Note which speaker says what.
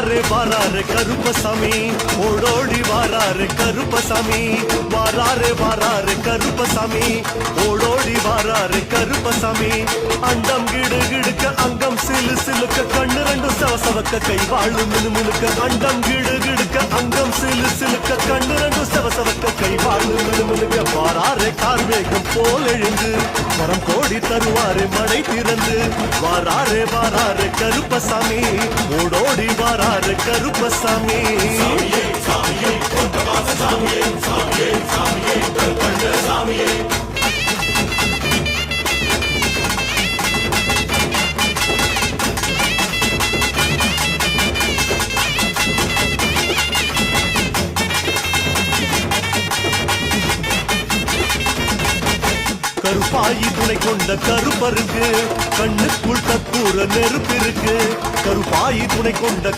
Speaker 1: வாராரு கருப்பசாமி ஓடோடி வாராரு கருப்பசாமி வாராரு கருப்பசாமி ஓடோடி வாராரு கருப்பசாமி அண்டம் கிடு கிடுக்க அங்கம் சிலு சிலுக்க கண்ணு ரெண்டு சவசவக்க கை வாழு மினு மினுக்க அண்டம் கிடு கிடுக்க அங்கம் சிலு சிலுக்க கண்ணு ரெண்டு சவசவக்க கை வாழு மினு மினுக்க வாராரு கார்வேகம் போல் எழுந்து வரம் கோடி தருவாரு மடை திறந்து வாராரு கருப்பசாமி ஓடோடி வாராரு கருப்பசாமி கருப்பாயி துணை கொண்ட கருப்பருக்கு கண்ணுக்குள் கற்பூர நெருப்பிருக்கு கருப்பாயி துணை கொண்ட